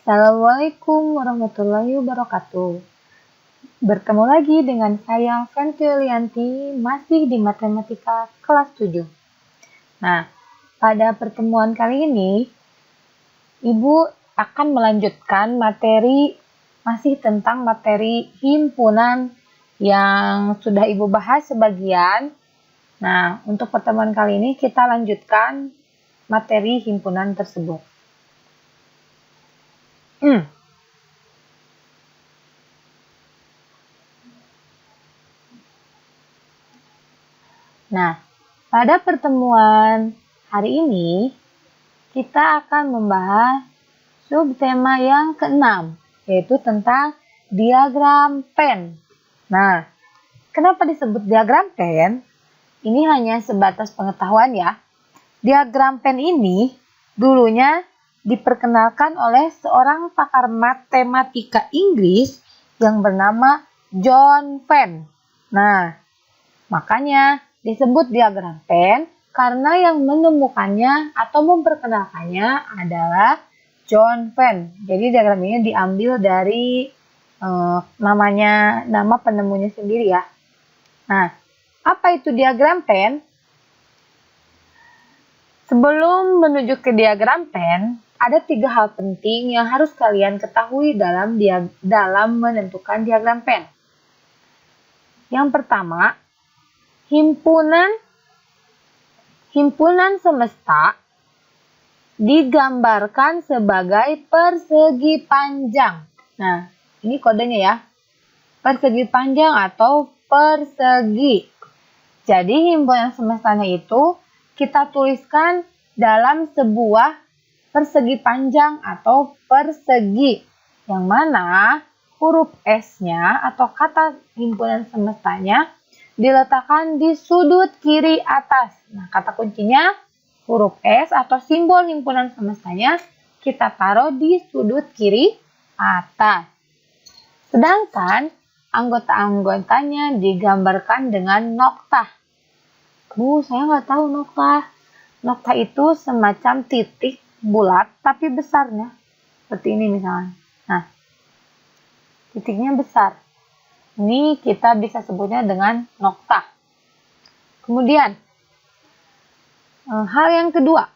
Assalamualaikum warahmatullahi wabarakatuh. Bertemu lagi dengan saya Fenty Lianti, masih di Matematika kelas 7. Nah, pada pertemuan kali ini, Ibu akan melanjutkan masih tentang materi himpunan yang sudah Ibu bahas sebagian. Nah, untuk pertemuan kali ini kita lanjutkan materi himpunan tersebut. Nah, pada pertemuan hari ini, kita akan membahas subtema yang ke-6, yaitu tentang diagram Venn. Nah, kenapa disebut diagram Venn? Ini hanya sebatas pengetahuan ya. Diagram Venn ini dulunya diperkenalkan oleh seorang pakar matematika Inggris yang bernama John Venn. Nah, makanya disebut diagram Venn karena yang menemukannya atau memperkenalkannya adalah John Venn. Jadi diagram ini diambil dari nama penemunya sendiri ya. Nah, apa itu diagram Venn? Sebelum menuju ke diagram Venn, ada 3 hal penting yang harus kalian ketahui dalam menentukan diagram Venn. Yang pertama, himpunan semesta digambarkan sebagai persegi panjang. Nah, ini kodenya ya. Persegi panjang atau persegi. Jadi himpunan semestanya itu kita tuliskan dalam sebuah persegi panjang atau persegi. Yang mana huruf S-nya atau kata himpunan semestanya diletakkan di sudut kiri atas. Nah, kata kuncinya huruf S atau simbol himpunan semestanya kita taruh di sudut kiri atas. Sedangkan anggota-anggotanya digambarkan dengan noktah. Saya nggak tahu noktah. Noktah itu semacam titik bulat tapi besarnya. Seperti ini misalnya. Nah, titiknya besar. Ini kita bisa sebutnya dengan noktah. Kemudian, hal yang kedua.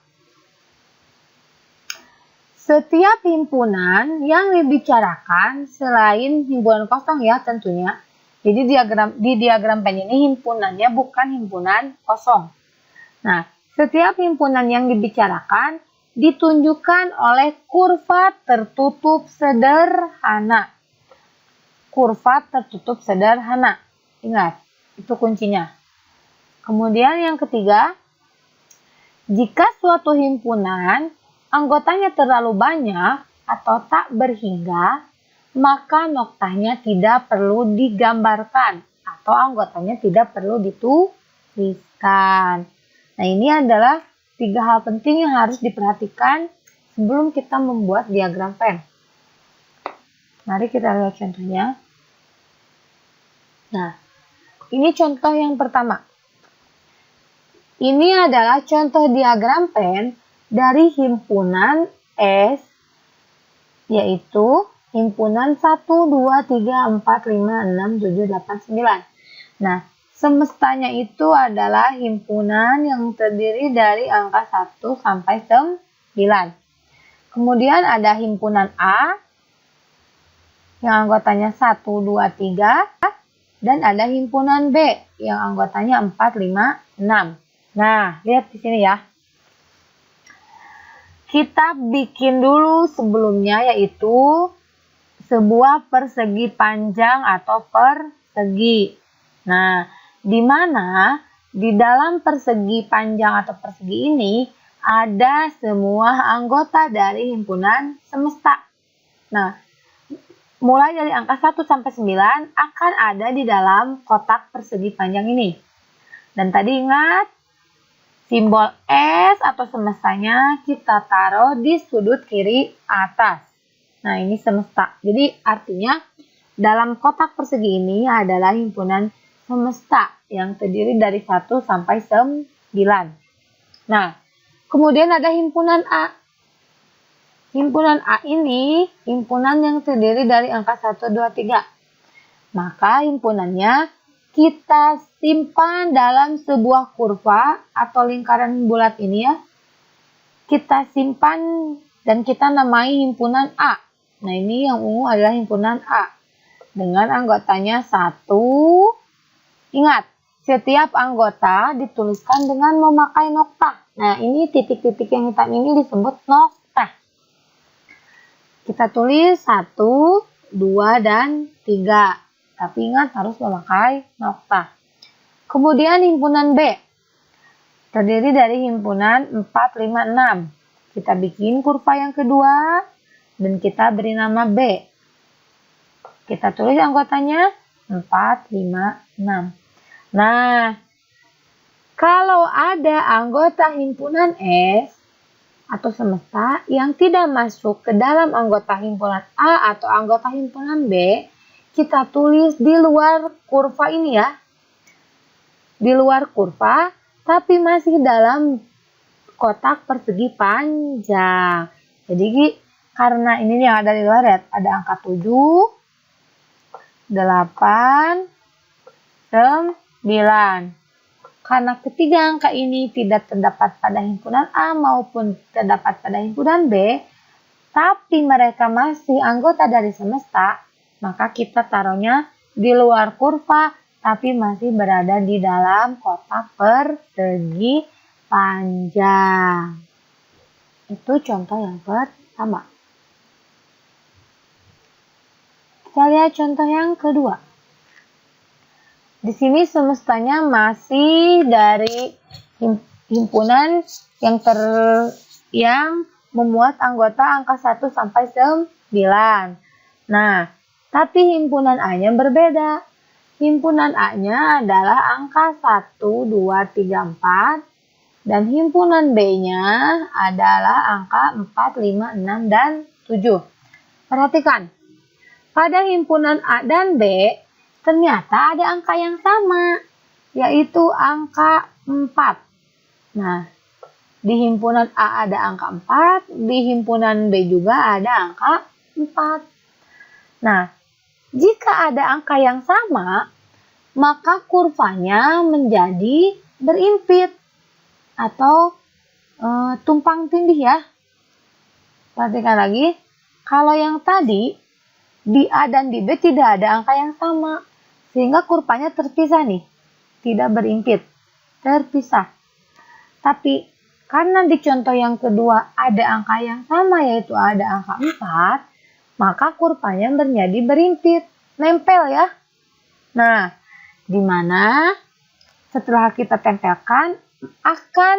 Setiap himpunan yang dibicarakan selain himpunan kosong ya tentunya. Jadi di diagram Venn ini himpunannya bukan himpunan kosong. Nah, setiap himpunan yang dibicarakan ditunjukkan oleh kurva tertutup sederhana. Kurva tertutup sederhana. Ingat, itu kuncinya. Kemudian yang ketiga, jika suatu himpunan anggotanya terlalu banyak atau tak berhingga, maka noktahnya tidak perlu digambarkan atau anggotanya tidak perlu dituliskan. Nah, ini adalah 3 hal penting yang harus diperhatikan sebelum kita membuat diagram Venn. Mari kita lihat contohnya. Nah, ini contoh yang pertama. Ini adalah contoh diagram Venn dari himpunan S, yaitu himpunan 1, 2, 3, 4, 5, 6, 7, 8, 9. Nah, semestanya itu adalah himpunan yang terdiri dari angka 1 sampai 9. Kemudian ada himpunan A yang anggotanya 1, 2, 3. Dan ada himpunan B yang anggotanya 4, 5, 6. Nah, lihat di sini ya. Kita bikin dulu sebelumnya yaitu sebuah persegi panjang atau persegi. Nah, di mana di dalam persegi panjang atau persegi ini ada semua anggota dari himpunan semesta. Nah, mulai dari angka 1 sampai 9 akan ada di dalam kotak persegi panjang ini. Dan tadi ingat, simbol S atau semestanya kita taruh di sudut kiri atas. Nah, ini semesta. Jadi artinya dalam kotak persegi ini adalah himpunan semesta yang terdiri dari 1 sampai 9. Nah, kemudian ada himpunan A. Himpunan A ini himpunan yang terdiri dari angka 1, 2, 3. Maka himpunannya kita simpan dalam sebuah kurva atau lingkaran bulat ini ya. Kita simpan dan kita namai himpunan A. Nah, ini yang ungu adalah himpunan A. Dengan anggotanya 1. Ingat, setiap anggota dituliskan dengan memakai noktah. Nah, ini titik-titik yang hitam ini disebut noktah. Kita tulis 1, 2, dan 3. Tapi ingat harus memakai noktah. Kemudian himpunan B. Terdiri dari himpunan 4, 5, 6. Kita bikin kurva yang kedua dan kita beri nama B. Kita tulis anggotanya 4, 5, 6. Nah, kalau ada anggota himpunan S atau semesta yang tidak masuk ke dalam anggota himpunan A atau anggota himpunan B, kita tulis di luar kurva ini ya. Di luar kurva, tapi masih dalam kotak persegi panjang. Jadi, karena ini yang ada di luar ya, ada angka 7, 8, 9. Karena ketiga angka ini tidak terdapat pada himpunan A maupun terdapat pada himpunan B, tapi mereka masih anggota dari semesta, maka kita taruhnya di luar kurva, tapi masih berada di dalam kotak persegi panjang. Itu contoh yang pertama. Kita lihat contoh yang kedua. Di sini semestanya masih dari himpunan yang memuat anggota angka 1 sampai 9. Nah, tapi himpunan A-nya berbeda. Himpunan A-nya adalah angka 1, 2, 3, 4. Dan himpunan B-nya adalah angka 4, 5, 6, dan 7. Perhatikan, pada himpunan A dan B ternyata ada angka yang sama, yaitu angka 4. Nah, di himpunan A ada angka 4, di himpunan B juga ada angka 4. Nah, jika ada angka yang sama, maka kurvanya menjadi berimpit atau tumpang tindih ya. Perhatikan lagi, kalau yang tadi di A dan di B tidak ada angka yang sama, sehingga kurvanya terpisah nih, tidak berimpit, terpisah. Tapi karena di contoh yang kedua ada angka yang sama, yaitu ada angka 4, maka kurvanya menjadi berimpit, nempel ya. Nah, di mana setelah kita tempelkan akan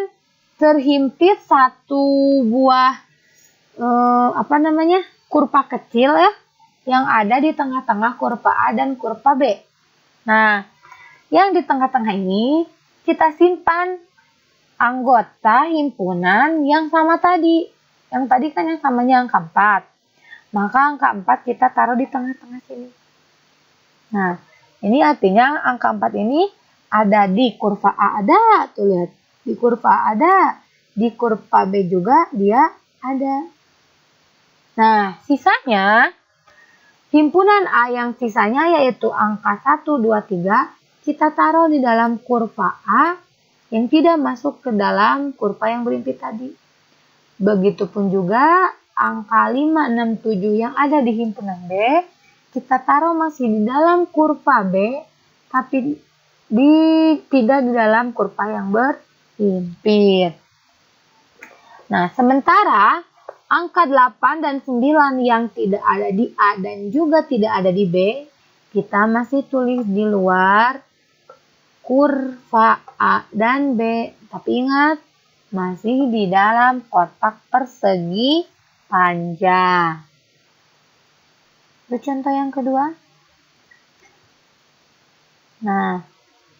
terhimpit satu buah kurva kecil ya, yang ada di tengah-tengah kurva A dan kurva B. Nah, yang di tengah-tengah ini kita simpan anggota himpunan yang sama tadi. Yang tadi kan yang samanya angka 4. Maka angka 4 kita taruh di tengah-tengah sini. Nah, ini artinya angka 4 ini ada di kurva A ada. Tuh lihat, di kurva A ada. Di kurva B juga dia ada. Nah, sisanya, himpunan A yang sisanya yaitu angka 1, 2, 3, kita taruh di dalam kurva A yang tidak masuk ke dalam kurva yang berimpit tadi. Begitupun juga angka 5, 6, 7 yang ada di himpunan B, kita taruh masih di dalam kurva B, tapi tidak di dalam kurva yang berimpit. Nah, sementara angka 8 dan 9 yang tidak ada di A dan juga tidak ada di B, kita masih tulis di luar kurva A dan B. Tapi ingat, masih di dalam kotak persegi panjang. Itu contoh yang kedua. Nah,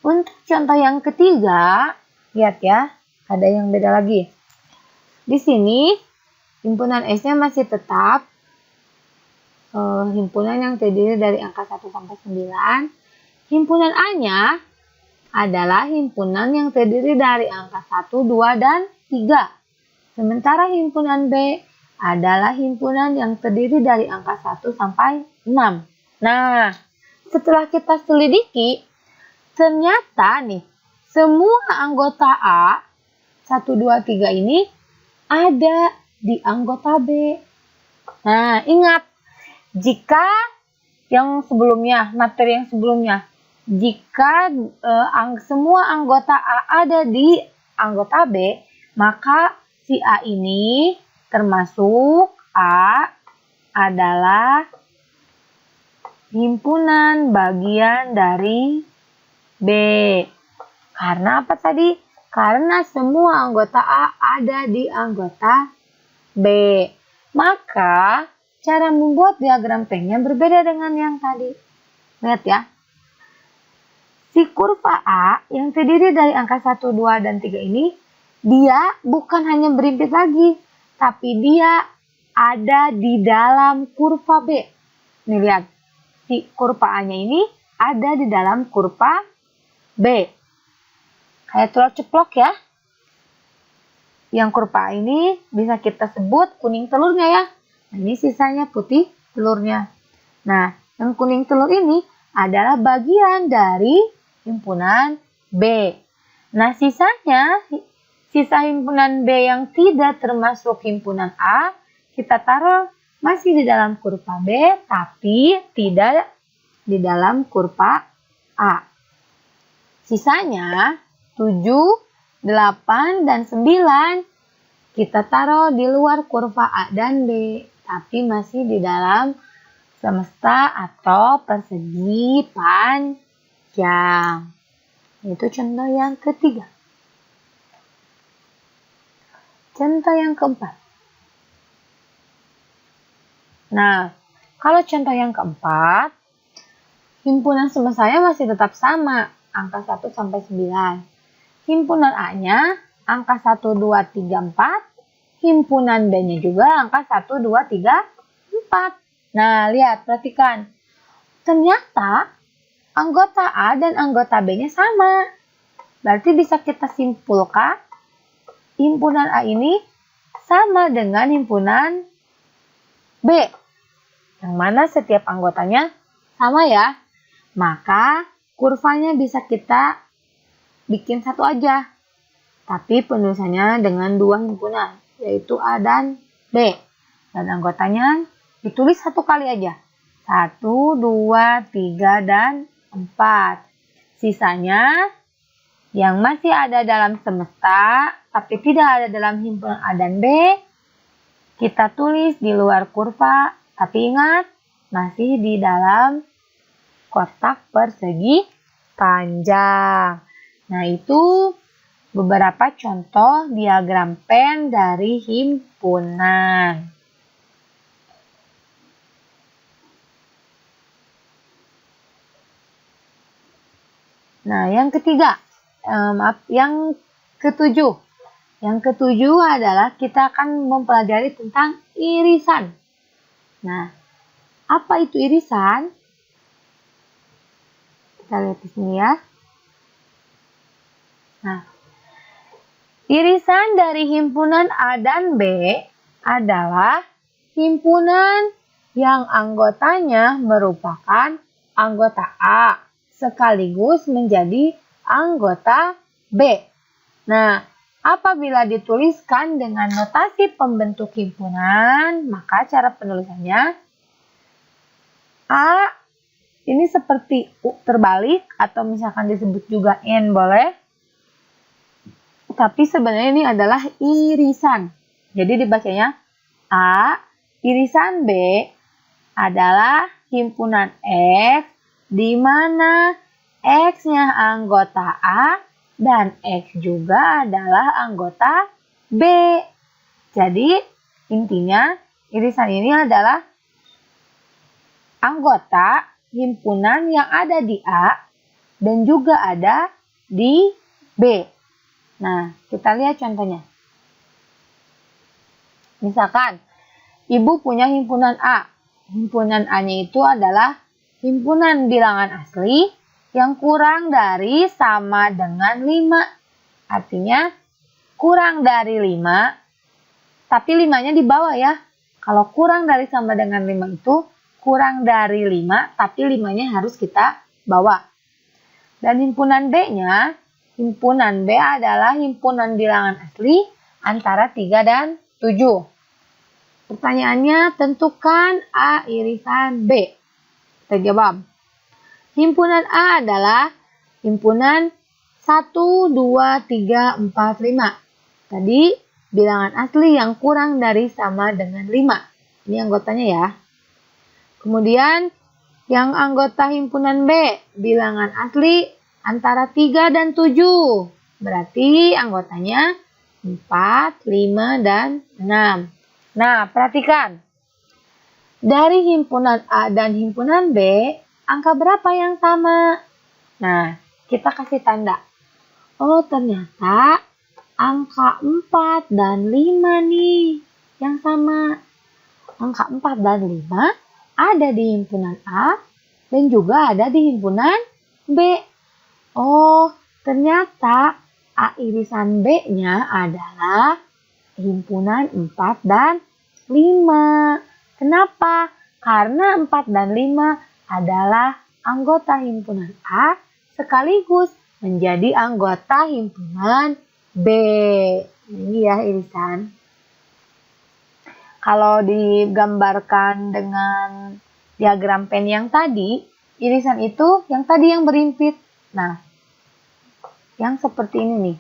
untuk contoh yang ketiga, lihat ya, ada yang beda lagi. Di sini, himpunan S-nya masih tetap himpunan yang terdiri dari angka 1 sampai 9. Himpunan A-nya adalah himpunan yang terdiri dari angka 1, 2, dan 3. Sementara himpunan B adalah himpunan yang terdiri dari angka 1 sampai 6. Nah, setelah kita selidiki, ternyata nih, semua anggota A, 1, 2, 3 ini ada di anggota B. Nah, ingat, jika yang sebelumnya, materi yang sebelumnya, jika semua anggota A ada di anggota B, maka si A ini termasuk A adalah himpunan bagian dari B. Karena apa tadi? Karena semua anggota A ada di anggota B. Maka cara membuat diagram pengnya berbeda dengan yang tadi. Lihat ya. Si kurva A yang terdiri dari angka 1, 2, dan 3 ini, dia bukan hanya berimpit lagi, tapi dia ada di dalam kurva B. Nih lihat, si kurva A-nya ini ada di dalam kurva B. Kayak telur ceplok ya. Yang kurva A ini bisa kita sebut kuning telurnya ya. Nah, ini sisanya putih telurnya. Nah, yang kuning telur ini adalah bagian dari himpunan B. Nah, sisa himpunan B yang tidak termasuk himpunan A, kita taruh masih di dalam kurva B, tapi tidak di dalam kurva A. Sisanya 7, 8, dan 9 kita taruh di luar kurva A dan B, tapi masih di dalam semesta atau persegi panjang. Itu contoh yang ketiga. Contoh yang keempat. Nah, kalau contoh yang keempat, himpunan semestanya masih tetap sama, angka 1 sampai 9. Himpunan A-nya angka 1, 2, 3, 4. Himpunan B-nya juga angka 1, 2, 3, 4. Nah, lihat, perhatikan. Ternyata anggota A dan anggota B-nya sama. Berarti bisa kita simpulkan himpunan A ini sama dengan himpunan B. Yang mana setiap anggotanya sama ya. Maka kurvanya bisa kita bikin satu aja. Tapi penulisannya dengan dua himpunan, yaitu A dan B. Dan anggotanya ditulis satu kali aja. 1, 2, 3, dan 4. Sisanya yang masih ada dalam semesta, tapi tidak ada dalam himpunan A dan B, kita tulis di luar kurva, tapi ingat, masih di dalam kotak persegi panjang. Nah, itu beberapa contoh diagram pen dari himpunan. Nah, yang ketiga, yang ketujuh. Yang ketujuh adalah kita akan mempelajari tentang irisan. Nah, apa itu irisan? Kita lihat di sini ya. Nah, irisan dari himpunan A dan B adalah himpunan yang anggotanya merupakan anggota A sekaligus menjadi anggota B. Nah, apabila dituliskan dengan notasi pembentuk himpunan, maka cara penulisannya A ini seperti U terbalik atau misalkan disebut juga N boleh. Tapi sebenarnya ini adalah irisan. Jadi dibacanya A, irisan B adalah himpunan X, di mana X-nya anggota A dan X juga adalah anggota B. Jadi intinya irisan ini adalah anggota himpunan yang ada di A dan juga ada di B. Nah, kita lihat contohnya. Misalkan, ibu punya himpunan A. Himpunan A-nya itu adalah himpunan bilangan asli yang kurang dari sama dengan 5. Artinya, kurang dari 5, tapi 5-nya di bawah ya. Kalau kurang dari sama dengan 5 itu kurang dari 5, tapi 5-nya harus kita bawa. Dan himpunan B-nya, himpunan B adalah himpunan bilangan asli antara 3 dan 7. Pertanyaannya, tentukan A irisan B. Kita jawab. Himpunan A adalah himpunan 1, 2, 3, 4, 5. Tadi bilangan asli yang kurang dari sama dengan 5. Ini anggotanya ya. Kemudian yang anggota himpunan B, bilangan asli antara 3 dan 7. Berarti anggotanya 4, 5, dan 6. Nah, perhatikan. Dari himpunan A dan himpunan B, angka berapa yang sama? Nah, kita kasih tanda. Oh, ternyata angka 4 dan 5 nih yang sama. Angka 4 dan 5 ada di himpunan A dan juga ada di himpunan B. Oh, ternyata A irisan B-nya adalah himpunan 4 dan 5. Kenapa? Karena 4 dan 5 adalah anggota himpunan A sekaligus menjadi anggota himpunan B. Ini ya irisan. Kalau digambarkan dengan diagram pen yang tadi, irisan itu yang tadi yang berimpit. Nah, yang seperti ini nih.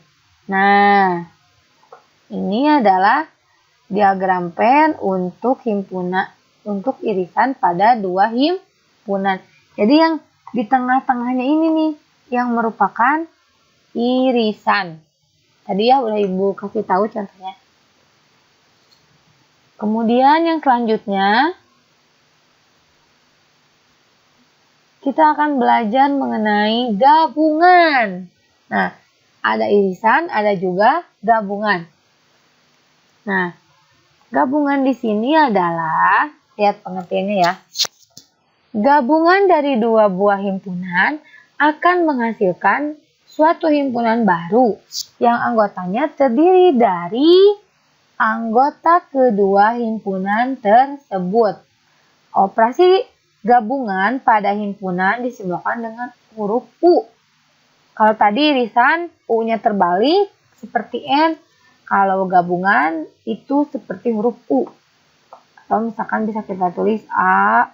Nah, ini adalah diagram pen untuk irisan pada dua himpunan. Jadi yang di tengah-tengahnya ini nih yang merupakan irisan. Tadi ya udah Ibu kasih tahu contohnya. Kemudian yang selanjutnya kita akan belajar mengenai gabungan. Nah, ada irisan, ada juga gabungan. Nah, gabungan di sini adalah, lihat pengertiannya ya. Gabungan dari dua buah himpunan akan menghasilkan suatu himpunan baru yang anggotanya terdiri dari anggota kedua himpunan tersebut. Operasi gabungan pada himpunan disimbolkan dengan huruf U. Kalau tadi irisan U-nya terbalik seperti N, kalau gabungan itu seperti huruf U. Atau misalkan bisa kita tulis A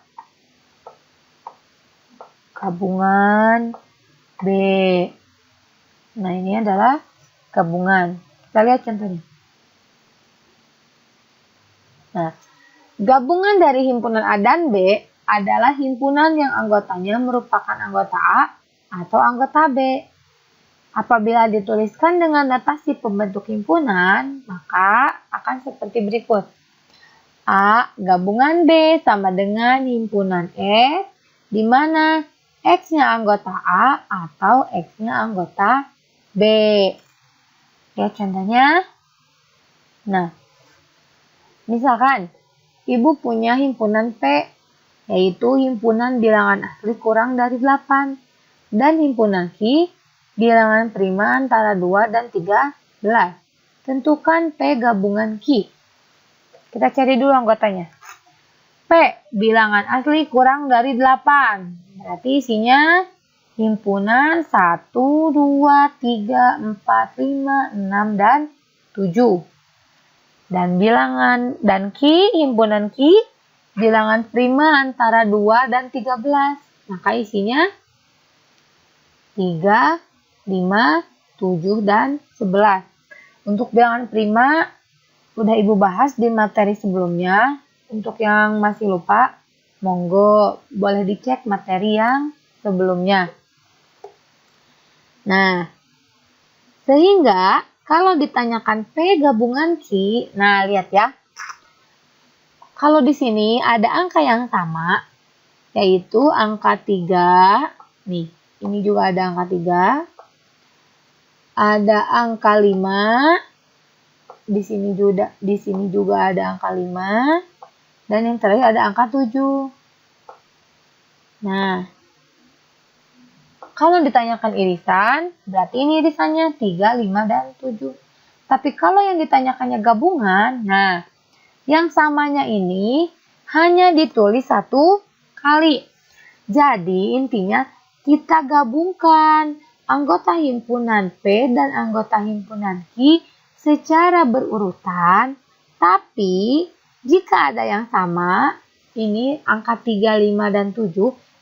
gabungan B. Nah, ini adalah gabungan. Kita lihat contohnya. Nah, gabungan dari himpunan A dan B adalah himpunan yang anggotanya merupakan anggota A atau anggota B. Apabila dituliskan dengan notasi pembentuk himpunan, maka akan seperti berikut. A gabungan B sama dengan himpunan E, di mana X-nya anggota A atau X-nya anggota B. Ya, contohnya. Nah, misalkan Ibu punya himpunan P, yaitu himpunan bilangan asli kurang dari 8, dan himpunan Q, bilangan prima antara 2 dan 13. Tentukan P gabungan Q. Kita cari dulu anggotanya. P, bilangan asli kurang dari 8. Berarti isinya himpunan 1, 2, 3, 4, 5, 6, dan 7. Dan Q, himpunan Q, bilangan prima antara 2 dan 13. Maka isinya 3, 5, 7, dan 11. Untuk bilangan prima udah Ibu bahas di materi sebelumnya. Untuk yang masih lupa, monggo boleh dicek materi yang sebelumnya. Nah, sehingga kalau ditanyakan P gabungan Q, nah lihat ya. Kalau di sini ada angka yang sama, yaitu angka 3. Nih, ini juga ada angka 3. Ada angka 5. Di sini juga ada angka 5. Dan yang terakhir ada angka 7. Nah, kalau ditanyakan irisan, berarti ini irisannya 3, 5, dan 7. Tapi kalau yang ditanyakannya gabungan, nah, Yang samanya ini hanya ditulis satu kali. Jadi intinya kita gabungkan anggota himpunan P dan anggota himpunan Q secara berurutan, tapi jika ada yang sama, ini angka 3, 5, dan 7,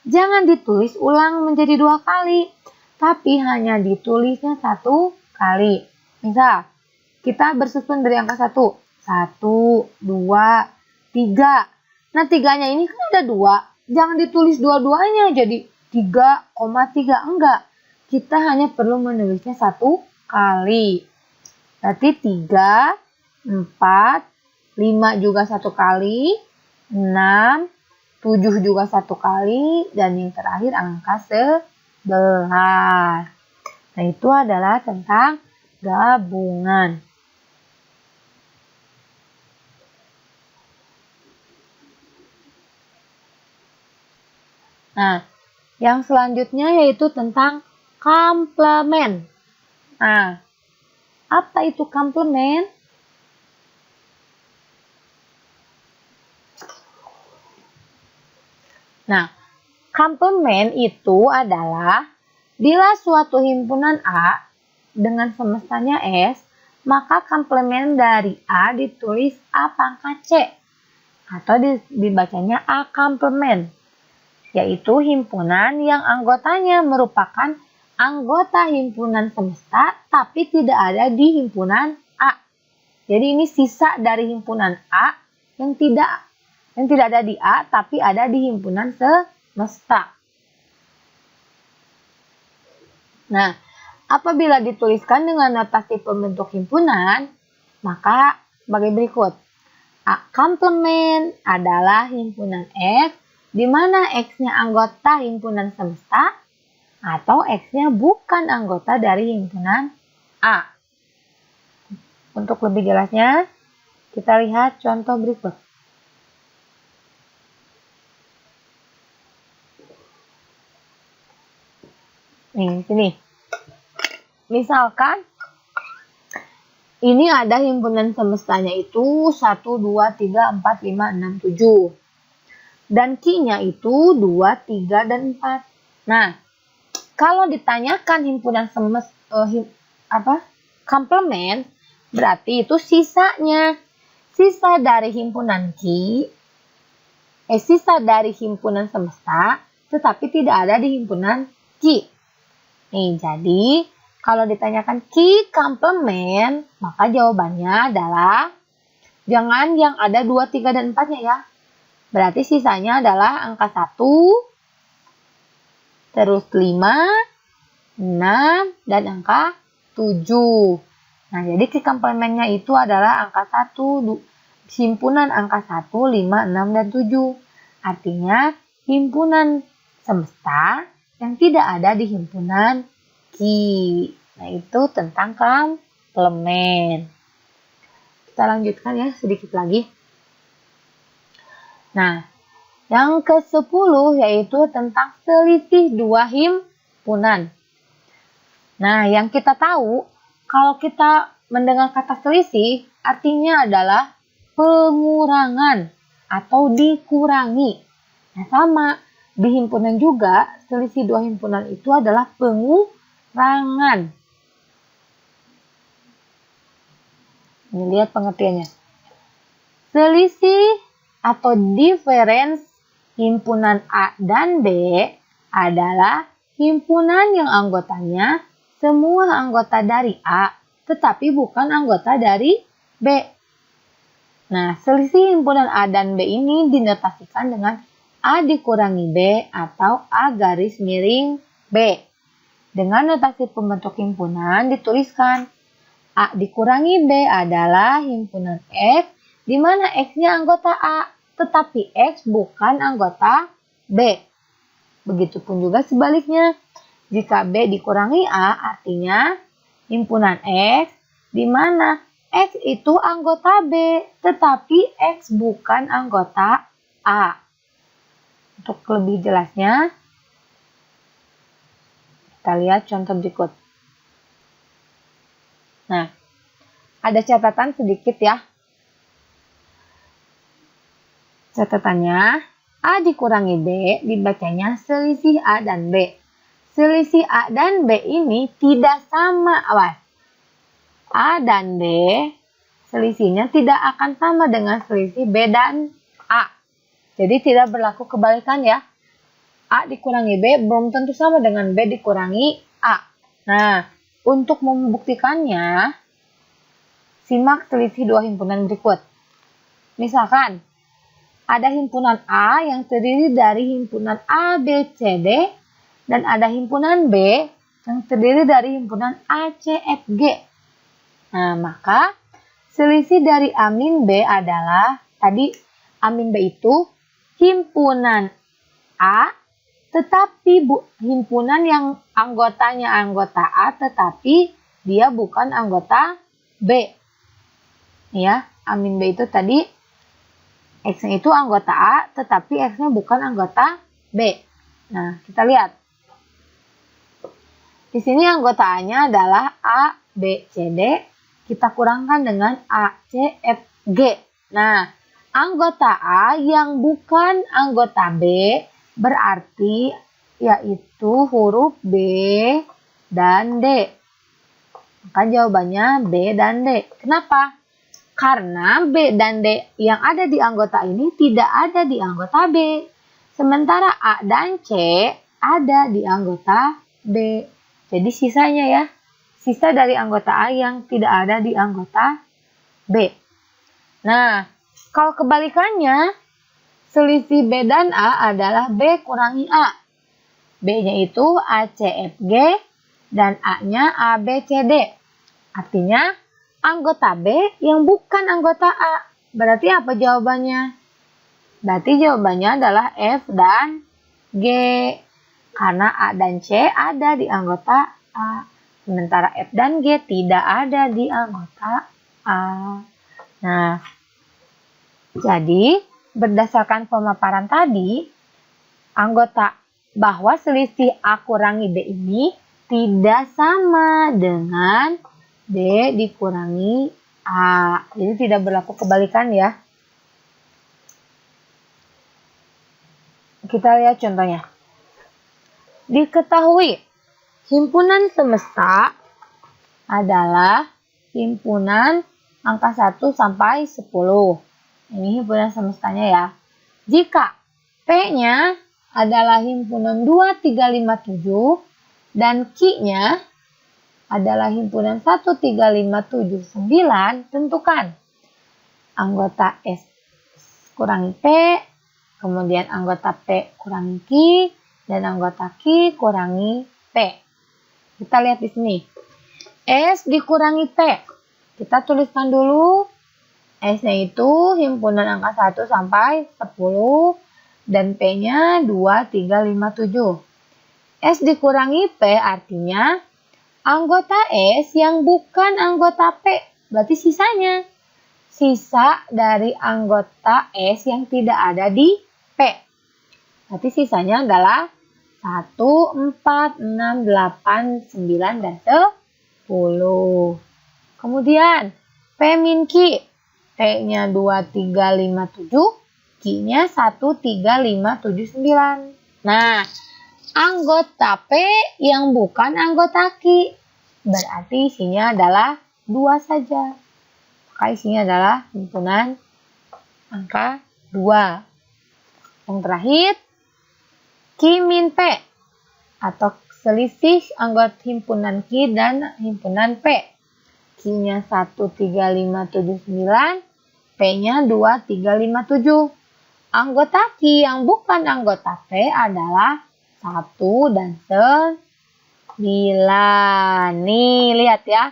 jangan ditulis ulang menjadi 2 kali, tapi hanya ditulisnya 1 kali. Misal, kita bersusun dari angka 1, 1, 2, 3. Nah, 3-nya ini kan ada 2, jangan ditulis dua-duanya jadi 3,3, enggak. Kita hanya perlu menulisnya 1 kali. Berarti 3, 4, 5 juga 1 kali, 6, 7 juga 1 kali, dan yang terakhir angka 11. Nah, itu adalah tentang gabungan. Nah, yang selanjutnya yaitu tentang komplement. Nah, apa itu komplement? Nah, komplement itu adalah bila suatu himpunan A dengan semestanya S, maka komplement dari A ditulis A pangkat C atau dibacanya A komplement, yaitu himpunan yang anggotanya merupakan anggota himpunan semesta tapi tidak ada di himpunan A. Jadi ini sisa dari himpunan A yang tidak ada di A tapi ada di himpunan semesta. Nah, apabila dituliskan dengan notasi pembentuk himpunan, maka sebagai berikut. A komplement adalah himpunan X, di mana X-nya anggota himpunan semesta, atau X-nya bukan anggota dari himpunan A. Untuk lebih jelasnya, kita lihat contoh berikut. Nih, sini. Misalkan ini ada himpunan semestanya itu 1, 2, 3, 4, 5, 6, 7. Dan Q-nya itu 2, 3, dan 4. Nah, kalau ditanyakan himpunan komplement, berarti itu sisanya. Sisa dari himpunan sisa dari himpunan semesta, tetapi tidak ada di himpunan Q. Nih, jadi kalau ditanyakan Q komplement, maka jawabannya adalah jangan yang ada 2, 3, dan 4-nya ya. Berarti sisanya adalah angka 1, terus 5, 6, dan angka 7. Nah, jadi Q komplementnya itu adalah angka 1, himpunan angka 1, 5, 6, dan 7. Artinya himpunan semesta yang tidak ada di himpunan Q. Nah, itu tentang komplement. Kita lanjutkan ya sedikit lagi. Nah, yang ke-10 yaitu tentang selisih 2 himpunan. Nah, yang kita tahu, kalau kita mendengar kata selisih, artinya adalah pengurangan atau dikurangi. Nah, sama. Di himpunan juga, selisih 2 himpunan itu adalah pengurangan. Ini lihat pengertiannya. Selisih atau difference himpunan A dan B adalah himpunan yang anggotanya semua anggota dari A, tetapi bukan anggota dari B. Nah, selisih himpunan A dan B ini dinotasikan dengan A dikurangi B atau A garis miring B. Dengan notasi pembentuk himpunan dituliskan A dikurangi B adalah himpunan X, di mana X-nya anggota A, tetapi X bukan anggota B. Begitupun juga sebaliknya. Jika B dikurangi A, artinya himpunan X, di mana X itu anggota B, tetapi X bukan anggota A. Untuk lebih jelasnya, kita lihat contoh berikut. Nah, ada catatan sedikit ya. Catatannya, A dikurangi B dibacanya selisih A dan B. Selisih A dan B ini tidak sama, awas. A dan B selisihnya tidak akan sama dengan selisih B dan A. Jadi tidak berlaku kebalikan ya. A dikurangi B belum tentu sama dengan B dikurangi A. Nah, untuk membuktikannya, simak selisih dua himpunan berikut. Misalkan, ada himpunan A yang terdiri dari himpunan A, B, C, D, dan ada himpunan B yang terdiri dari himpunan A, C, F, G. Nah, maka selisih dari A min B adalah, tadi A min B itu himpunan A, tetapi himpunan yang anggotanya anggota A, tetapi dia bukan anggota B. Ya, A min B itu tadi X-nya itu anggota A, tetapi X-nya bukan anggota B. Nah, kita lihat. Di sini anggota A-nya adalah A, B, C, D. Kita kurangkan dengan A, C, F, G. Nah, anggota A yang bukan anggota B berarti yaitu huruf B dan D. Maka jawabannya B dan D. Kenapa? Karena B dan D yang ada di anggota ini tidak ada di anggota B. Sementara A dan C ada di anggota B. Jadi sisanya ya. Sisa dari anggota A yang tidak ada di anggota B. Nah, kalau kebalikannya, selisih B dan A adalah B kurangi A. B-nya itu A, C, F, G, dan A-nya A, B, C, D. Artinya, anggota B yang bukan anggota A. Berarti apa jawabannya? Berarti jawabannya adalah F dan G. Karena A dan C ada di anggota A. Sementara F dan G tidak ada di anggota A. Nah, jadi berdasarkan pemaparan tadi, anggota bahwa selisih A kurangi B ini tidak sama dengan B dikurangi A. Jadi tidak berlaku kebalikan ya. Kita lihat contohnya. Diketahui himpunan semesta adalah himpunan angka 1 sampai 10. Ini himpunan semestanya ya. Jika P-nya adalah himpunan 2, 3, 5, 7 dan Q-nya adalah himpunan 1, 3, 5, 7, 9, tentukan anggota S kurangi P, kemudian anggota P kurangi Q, dan anggota Q kurangi P. Kita lihat di sini. S dikurangi P. Kita tuliskan dulu. S-nya itu himpunan angka 1 sampai 10 dan P-nya 2, 3, 5, 7. S dikurangi P artinya anggota S yang bukan anggota P. Berarti sisanya. Sisa dari anggota S yang tidak ada di P. Berarti sisanya adalah 1, 4, 6, 8, 9, dan 10. Kemudian P min Q. P-nya 2, 3, 5, 7. Q-nya 1, 3, 5, 7, 9. Nah, anggota P yang bukan anggota Q. Berarti isinya adalah 2 saja. Maka isinya adalah himpunan angka 2. Yang terakhir, Q min P. Atau selisih anggota himpunan Q dan himpunan P. Q-nya 1, 3, 5, 7, 9. P-nya 2, 3, 5, 7. Anggota Q yang bukan anggota P adalah 1 dan 9. Nih, lihat ya.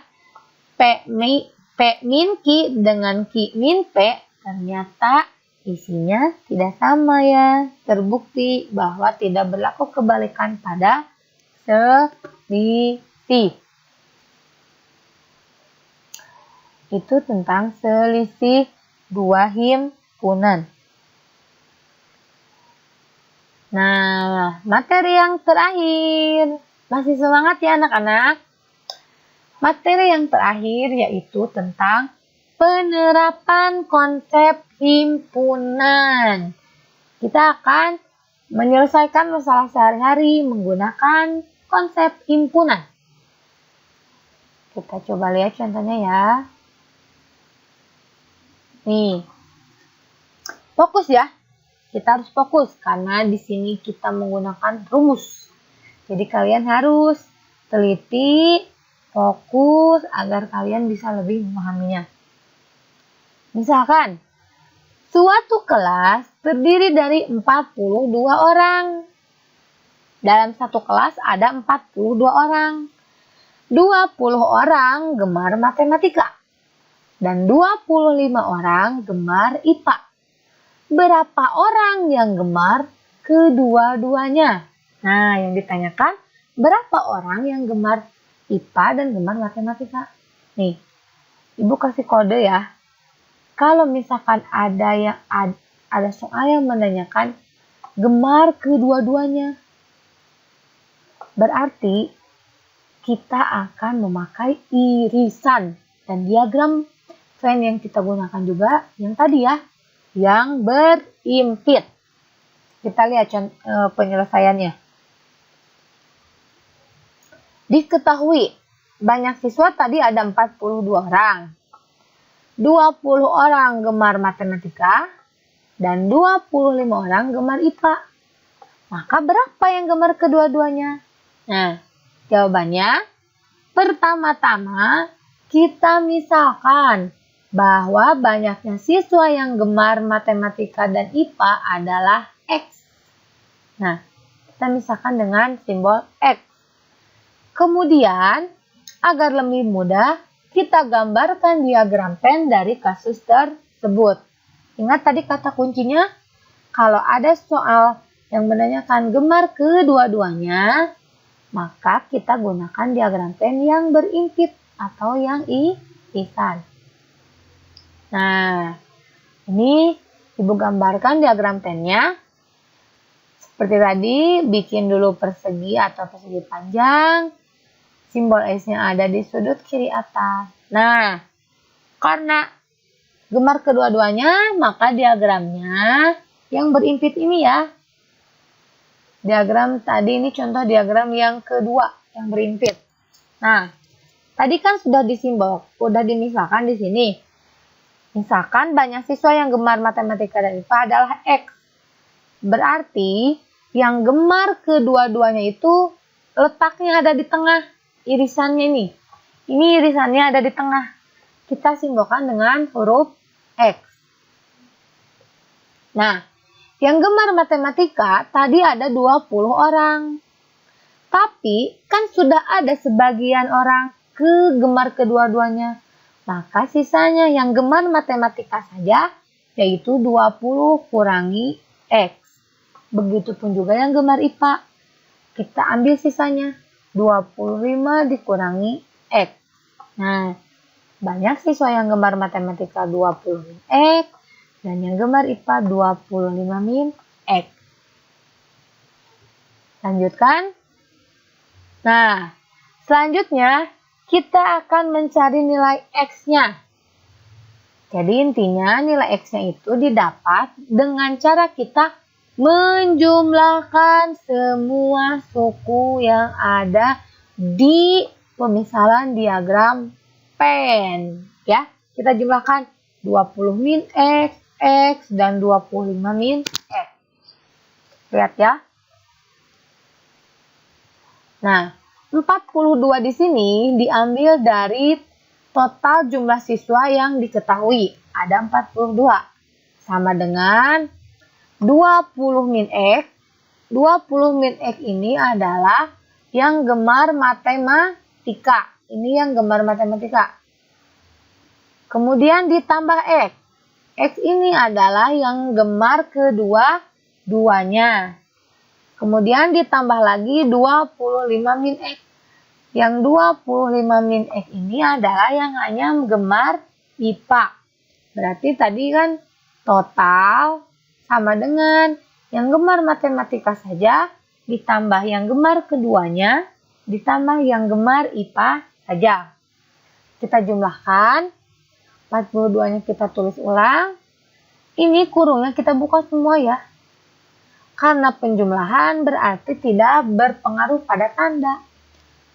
P min Q dengan Q min P ternyata isinya tidak sama ya. Terbukti bahwa tidak berlaku kebalikan pada selisih. Itu tentang selisih dua himpunan. Nah, materi yang terakhir. Masih semangat ya anak-anak? Materi yang terakhir yaitu tentang penerapan konsep himpunan. Kita akan menyelesaikan masalah sehari-hari menggunakan konsep himpunan. Kita coba lihat contohnya ya. Nih, fokus ya. Kita harus fokus karena di sini kita menggunakan rumus. Jadi kalian harus teliti, fokus agar kalian bisa lebih memahaminya. Misalkan, suatu kelas terdiri dari 42 orang. Dalam satu kelas ada 42 orang. 20 orang gemar matematika. Dan 25 orang gemar IPA. Berapa orang yang gemar kedua-duanya? Nah, yang ditanyakan, berapa orang yang gemar IPA dan gemar matematika? Nih, Ibu kasih kode ya. Kalau misalkan ada soal yang menanyakan gemar kedua-duanya, berarti kita akan memakai irisan dan diagram Venn yang kita gunakan juga yang tadi ya, yang berimpit. Kita lihat penyelesaiannya. Diketahui banyak siswa tadi ada 42 orang. 20 orang gemar matematika dan 25 orang gemar IPA. Maka berapa yang gemar kedua-duanya? Nah, jawabannya pertama-tama kita misalkan bahwa banyaknya siswa yang gemar matematika dan IPA adalah X. Nah, kita misalkan dengan simbol X. Kemudian, agar lebih mudah, kita gambarkan diagram Venn dari kasus tersebut. Ingat tadi kata kuncinya, kalau ada soal yang menanyakan gemar kedua-duanya, maka kita gunakan diagram Venn yang berimpit atau yang irisan. Nah, ini Ibu gambarkan diagram Venn-nya. Seperti tadi, bikin dulu persegi atau persegi panjang. Simbol S-nya ada di sudut kiri atas. Nah, karena gemar kedua-duanya, maka diagramnya yang berimpit ini ya. Diagram tadi ini contoh diagram yang kedua, yang berimpit. Nah, tadi kan sudah dimisalkan di sini. Misalkan banyak siswa yang gemar matematika dan IPA adalah X. Berarti yang gemar kedua-duanya itu letaknya ada di tengah. Irisannya ini irisannya ada di tengah. Kita simbolkan dengan huruf X. Nah, yang gemar matematika tadi ada 20 orang. Tapi kan sudah ada sebagian orang gemar kedua-duanya. Maka sisanya yang gemar matematika saja, yaitu 20 kurangi X. Begitupun juga yang gemar IPA. Kita ambil sisanya. 25 dikurangi X. Nah, banyak siswa yang gemar matematika 20 min X dan yang gemar IPA 25 min X. Lanjutkan. Nah, selanjutnya kita akan mencari nilai X-nya. Jadi intinya nilai X-nya itu didapat dengan cara kita menjumlahkan semua suku yang ada di pemisalan diagram Venn. Ya, kita jumlahkan 20 min X, X, dan 25 min X. Lihat ya. Nah, 42 di sini diambil dari total jumlah siswa yang diketahui. Ada 42. Sama dengan 20 min X. 20 min X ini adalah yang gemar matematika. Ini yang gemar matematika. Kemudian ditambah X. X ini adalah yang gemar kedua-duanya. Kemudian ditambah lagi 25 min X. Yang 25 min X ini adalah yang hanya gemar IPA. Berarti tadi kan total sama dengan yang gemar matematika saja, ditambah yang gemar keduanya, ditambah yang gemar IPA saja. Kita jumlahkan, 42-nya kita tulis ulang. Ini kurungnya kita buka semua ya. Karena penjumlahan berarti tidak berpengaruh pada tanda.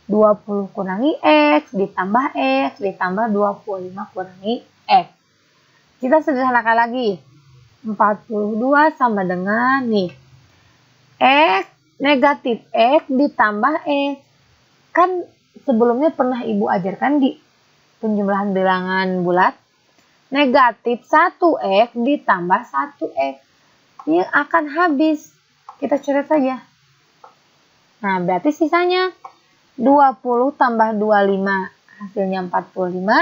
20 kurangi X ditambah X ditambah 25 kurangi X. Kita sederhanakan lagi. 42 sama dengan nih. X negatif X ditambah X. Kan sebelumnya pernah Ibu ajarkan di penjumlahan bilangan bulat. Negatif 1X ditambah 1X. Ini akan habis. Kita coret saja. Nah, berarti sisanya 20 tambah 25. Hasilnya 45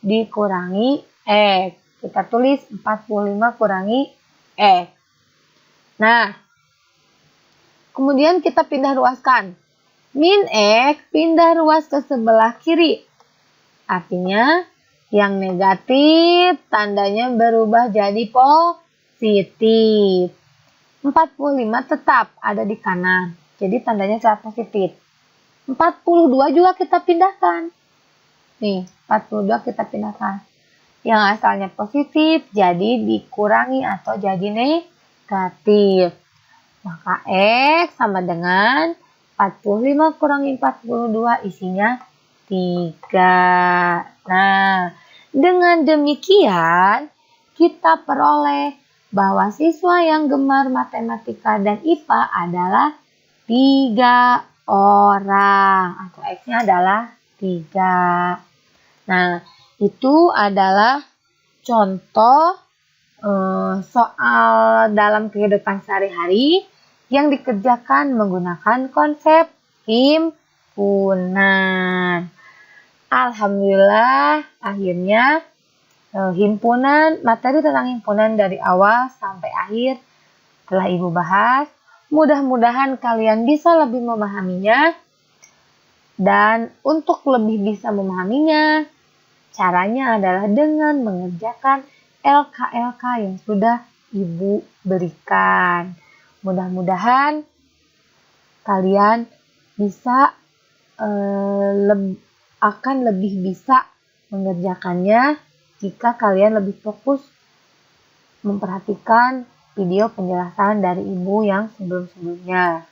dikurangi X. Kita tulis 45 kurangi X. Nah, kemudian kita pindah ruaskan. Min X pindah ruas ke sebelah kiri. Artinya yang negatif tandanya berubah jadi positif. 45 tetap ada di kanan. Jadi tandanya tetap positif. 42 juga kita pindahkan. Nih, 42 kita pindahkan. Yang asalnya positif jadi dikurangi atau jadi negatif. Maka X sama dengan 45 kurangi 42 isinya 3. Nah, dengan demikian kita peroleh bahwa siswa yang gemar matematika dan IPA adalah 3 orang, atau X-nya adalah 3. Nah, itu adalah contoh soal dalam kehidupan sehari-hari yang dikerjakan menggunakan konsep himpunan. Alhamdulillah, akhirnya materi tentang himpunan dari awal sampai akhir telah Ibu bahas. Mudah-mudahan kalian bisa lebih memahaminya, dan untuk lebih bisa memahaminya, caranya adalah dengan mengerjakan LK-LK yang sudah Ibu berikan. Mudah-mudahan kalian bisa akan lebih bisa mengerjakannya jika kalian lebih fokus memperhatikan video penjelasan dari Ibu yang sebelum-sebelumnya.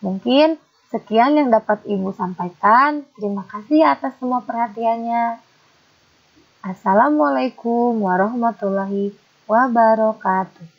Mungkin sekian yang dapat Ibu sampaikan. Terima kasih atas semua perhatiannya. Assalamualaikum warahmatullahi wabarakatuh.